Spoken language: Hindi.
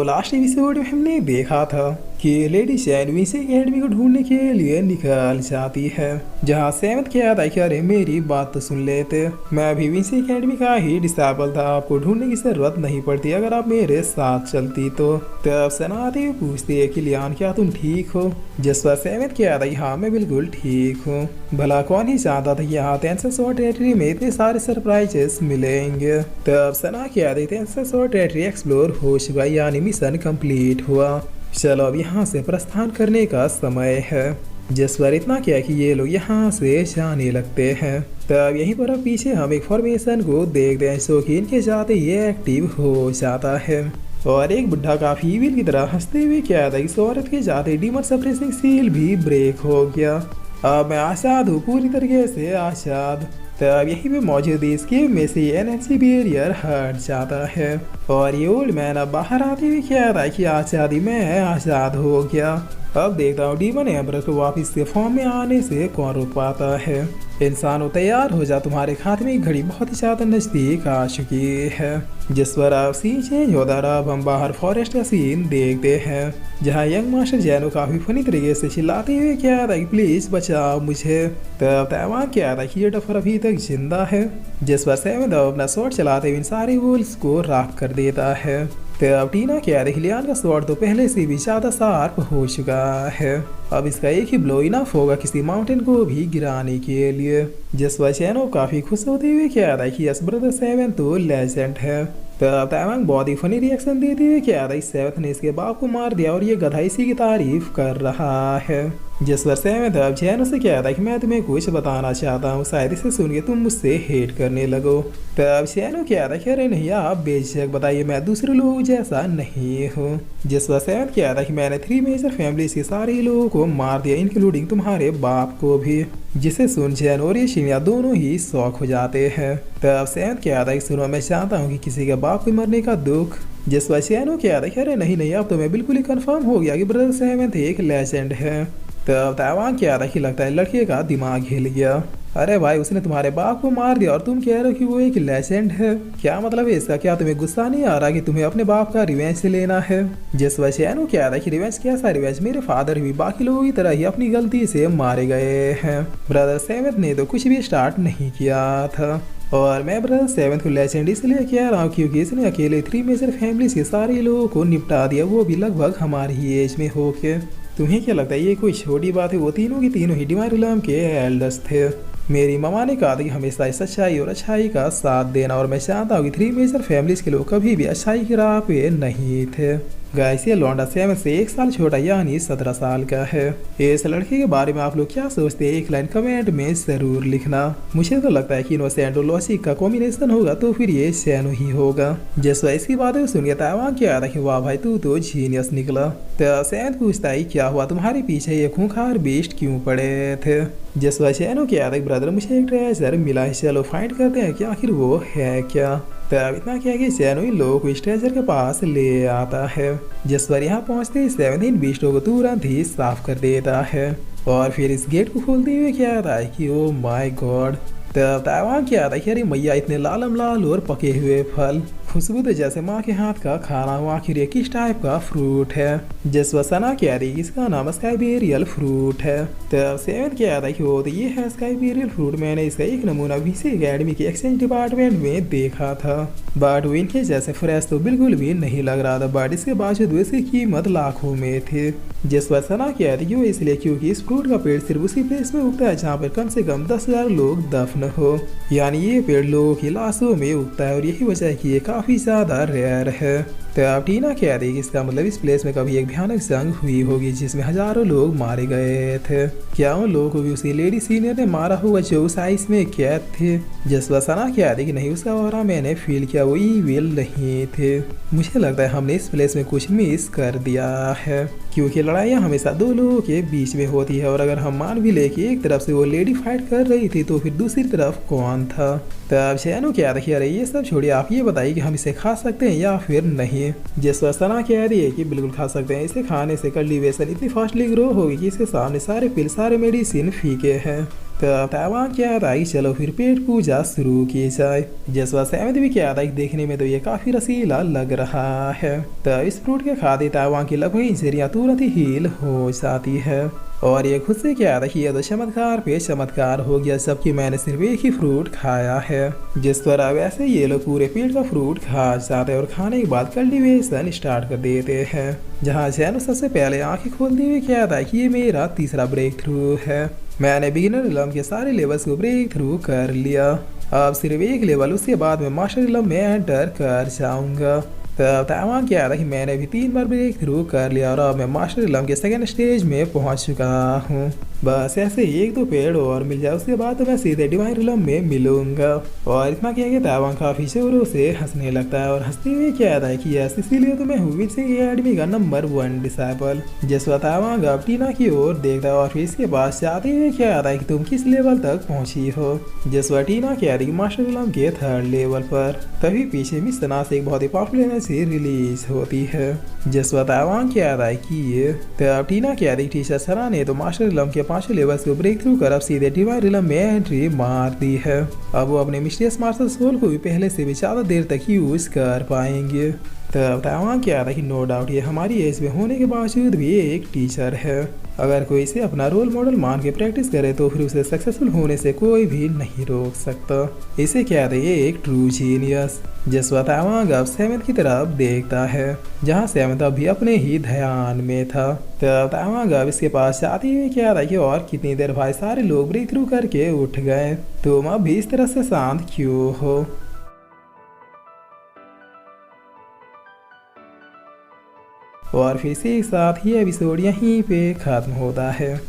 लास्ट एपिसोड में हमने देखा था कि लेडी शैन विंसी एकेडमी को ढूंढने के लिए निकल जाती है, जहां सेवंथ कहता है कि अरे मेरी बात तो सुन लेते, मैं भी विंसी एकेडमी का ही डिसेबल था, आपको ढूंढने की जरूरत नहीं पड़ती अगर आप मेरे साथ चलती तो। तब सना आती हुई पूछती है कि लियान क्या तुम ठीक हो, जिस पर सेवंथ कहता है हाँ मैं बिल्कुल ठीक हूँ। भला कौन ही चाहता था यहाँ टेंसेस और टेरिटरी में इतने सारे सरप्राइजेस मिलेंगे। तब सना कहती टेंसेस और टेरिटरी एक्सप्लोर हो चुका, यानी मिशन कंप्लीट हुआ, चलो अब यहाँ से प्रस्थान करने का समय है। जिस पर इतना क्या कि ये लोग यहाँ से जाने लगते हैं। तब यहीं पर अब पीछे हम एक फॉर्मेशन को देखते हैं जो कि इनके जाते ये एक्टिव हो जाता है और एक बुढ़ा काफी ईविल की तरह हंसते हुए क्या था इस औरत के जाते डीमन सप्रेसिंग सील भी ब्रेक हो गया। अब मैं आजाद हूँ, पूरी तरीके से आजाद। तब यहीं पे मौजूद इस गेम में से एनर्जी बैरियर हट जाता है और ये ओल्ड मैन अब बाहर आते हुए कह रहा है कि आजादी में आजाद हो गया। अब देखता हूँ डीमन एम्बर को वापस से फॉर्म में आने से कौन रोक पाता है। इंसानों तैयार हो जा, तुम्हारे खाते में घड़ी बहुत ही ज्यादा नजदीक आ चुकी है। जिस पर अब सीन चेंज होता अब हम बाहर फॉरेस्ट का सीन देखते हैं, जहाँ यंग मास्टर जैनो काफी फनी तरीके से चिल्लाते हुए क्या था कि प्लीज बचाओ मुझे। तब तैवान क्या था कि ये डफर अभी तक जिंदा है, जिस पर सेवन अपना शॉट चलाते हुए इन सारे वुल्स को राख कर देता है। तब टीना क्या देख लियान का स्वॉर्ड तो पहले से भी ज्यादा शार्प हो चुका है, अब इसका एक ही ब्लो इनफ होगा किसी माउंटेन को भी गिराने के लिए। जिस पर चैनो काफी खुश होते हुए क्या था कि यस ब्रदर सेवन तो लेजेंड है। तब तैवांग बहुत ही फनी रिएक्शन देते हुए क्या था सेवन ने इसके बाप को मार दिया और ये गधा इसी की तारीफ कर रहा है। जिस पर सेवन अब जैनो से क्या था कि मैं तुम्हें कुछ बताना चाहता हूँ, शायद इसे सुन के तुम मुझसे हेट करने लगो। तब जैनो क्या था कि अरे नहीं आप बेशक बताइए, मैं दूसरे लोगों जैसा नहीं हूँ। जिस पर सेवन क्या था कि मैंने 3 मेजर फैमिलीज के सारे लोगों को मार दिया, इंक्लूडिंग तुम्हारे बाप को भी। जिसे सुन जैन और ये शिनिया दोनों ही शौक हो जाते हैं। तब सेवन क्या था कि सुनो मैं चाहता हूँ कि किसी के बाप के मरने का दुख। जिस पर चैनो क्या था कि अरे नहीं अब तो मैं बिल्कुल ही कंफर्म हो गया कि ब्रदर सेवन एक लेजेंड है। तब तैवान क्या था कि लगता है लड़के का दिमाग हिल गया, अरे भाई उसने तुम्हारे बाप को मार दिया और तुम कह रहे हो कि वो एक लेजेंड है, क्या मतलब है इसका? क्या तुम्हें गुस्सा नहीं आ रहा कि तुम्हें अपने बाप का रिवेंज लेना है? जिस वजह से क्या था कि रिवेंज कैसा रिवेंज, मेरे फादर भी बाकी लोगों की तरह ही अपनी गलती से मारे गए हैं। ब्रदर सेवन ने तो कुछ भी स्टार्ट नहीं किया था और मैं ब्रदर सेवन को लेजेंड इसलिए कह रहा हूँ क्योंकि इसने अकेले 3 मेजर फैमिलीज के सारे लोगों को निपटा दिया, वो भी लगभग हमारी ही एज में होके। तुम्हें क्या लगता है ये कोई छोटी बात है? वो तीनों की तीनों ही डिवाइन रिलम के एल्डर्स थे। मेरी ममा ने कहा था कि हमेशा सच्चाई और अच्छाई का साथ देना और मैं चाहता हूँ कि 3 मेजर फैमिलीज के लोग कभी भी अच्छाई की राह पे नहीं थे। गाइस ये लौंडा सेवन से 1 साल छोटा यानी 17 साल का है। इस लड़के के बारे में आप लोग क्या सोचते हैं? एक लाइन कमेंट में जरूर लिखना। मुझे तो लगता है कि इनोसेंट और लॉजिक का कॉम्बिनेशन होगा तो फिर ये सैनो ही होगा। जैसा इसकी बातें सुन के तैवान क्या था कि वाह भाई तू तो जीनियस निकला। तो सैन पूछता है क्या हुआ, तुम्हारे पीछे ये खूंखार बेस्ट क्यों पड़े थे? जिस वजह सैनो क्या था ब्रदर मुझे एक ट्रेजर मिला है, चलो फाइंड करते हैं कि आखिर वो है क्या। तब इतना क्या कि सैनो इन लोगों को स्ट्रेजर के पास ले आता है, जिस पर यहाँ पहुँचते ही 17 बीस्टों को तुरंत ही साफ कर देता है और फिर इस गेट को खोलते हुए क्या आता है कि ओ माय गॉड। तब तैवान क्या आता है कि अरे मैया इतने लालम लाल और पके हुए फल, खुशबू तो जैसे माँ के हाथ का खाना हो, आखिर ये किस टाइप का फ्रूट है? जिस पर सना कह रही इसका नाम स्काइबेरियल फ्रूट है। तब सेवन कह रहा कि वो तो ये है स्काइबेरियल फ्रूट, मैंने इसका एक नमूना विंसी एकेडमी के एक्सचेंज डिपार्टमेंट में देखा था, बट वो इनके जैसे फ्रेश तो बिल्कुल भी नहीं लग रहा था, बट इसके बावजूद इसकी कीमत लाखों में थी। जिस पर सना कह रही वो इसलिए क्योंकि इस फ्रूट का पेड़ सिर्फ उसी प्लेस में उगता है जहाँ पर कम से कम 10,000 लोग दफन हो, यानी ये पेड़ लोगों की लाशों में उगता है और यही वजह है कि ये काफी ज्यादा रेयर है। तो अब टीना कह रही कि इसका मतलब इस प्लेस में कभी एक भयानक जंग हुई होगी जिसमें हजारों लोग मारे गए थे। क्या उन लोगों को भी उसी लेडी सीनियर ने मारा होगा जो उस आइस में कैद थे? जसवा सना कह रही कि नहीं, उसका ऑरा मैंने फील किया, वो ईविल नहीं थे। मुझे लगता है हमने इस प्लेस में कुछ मिस कर दिया है क्योंकि लड़ाइयाँ हमेशा 2 लोगों के बीच में होती है और अगर हम मान भी ले कि एक तरफ से वो लेडी फाइट कर रही थी तो फिर दूसरी तरफ कौन था? तब शैनो क्या रखी, अरे ये सब छोड़िए, आप ये बताइए कि हम इसे खा सकते हैं या फिर नहीं? जिस पर सना कह रही है कि बिल्कुल खा सकते हैं, इसे खाने से कल्टीवेशन इतनी फास्टली ग्रो होगी कि इसके सामने सारे पिल सारे मेडिसिन फीके हैं। तब ताइवान क्या आता है कि चलो फिर पेट पूजा शुरू की जाए। जसवा सहमत भी क्या आता है कि देखने में तो ये काफी रसीला लग रहा है। तब इस फ्रूट के खाते ताइवान की लगभग इंजरियां तुरंत ही हील हो जाती है और ये खुद से क्या था कि यह तो चमत्कार पे चमत्कार हो गया, जबकि मैंने सिर्फ एक ही फ्रूट खाया है। जिस तरह वैसे ये लोग पूरे पेट का फ्रूट खा जाते हैं और खाने के बाद कल्टीवेशन स्टार्ट कर देते हैं। जहाँ जैनो सबसे पहले आंखें खोलते हुए क्या था कि ये मेरा तीसरा ब्रेक थ्रू है। मैंने बिगिनर इलम के सारे लेवल्स को ब्रेक थ्रू कर लिया। अब सिर्फ एक लेवल, उसके बाद मैं मास्टर इलम में एंटर कर जाऊंगा। तब ताइवान क्या था कि मैंने भी 3 बार ब्रेक थ्रू कर लिया और अब मैं मास्टर इलम के सेकंड स्टेज में पहुंच चुका हूँ। बस ऐसे एक दो पेड़ और मिल जाए, उसके बाद तो मैं सीधे डिवाइन रिलम में मिलूंगा। और इतना कह के ताइवान काफी जोरों से हंसने लगता है और हंसते हुए कहता है कि यस, इसीलिए तो मैं हूँ विंसेंट एकेडमी का नंबर 1 डिसाइपल। जिसवा ताइवान अब टीना की ओर देखता है और फिर इसके पास जाते हुए कहता है कि तुम किस लेवल तक पहुंची हो। जिसवा टीना कहती है मास्टर रिलम के 3rd लेवल पर। तभी पीछे मिस तना से एक बहुत ही पॉपुलर एनर्जी रिलीज होती है। जिसवा ताइवान कहता है कि ये तब टीना कहती है टीचर सरा ने तो मास्टर रिलम के 5 लेवल्स को ब्रेक थ्रू कर अब सीधे डिवाइन रिलम में एंट्री मार दी है। अब वो अपने मिस्टीरियस मार्शल सोल को भी पहले से भी ज्यादा देर तक यूज कर पाएंगे। तब ताइवान क्या था कि नो डाउट ये हमारी एज में होने के बावजूद भी एक टीचर है। अगर कोई इसे अपना रोल मॉडल मान के प्रैक्टिस करे तो फिर उसे सक्सेसफुल होने से कोई भी नहीं रोक सकता। इसे कहते हैं ये एक ट्रू जीनियस। जिसवा ताइवान अब सेवेंथ की तरफ देखता है, जहाँ सेवेंथ अभी अपने ही ध्यान में था। तब ताइवान अब इसके पास जाते हुए क्या था कि और कितनी देर भाई, सारे लोग ब्रेक थ्रू करके उठ गए, तुम अब भी इस तरह से शांत क्यों हो। और फिर से एक साथ ही एपिसोड यहीं पे खत्म होता है।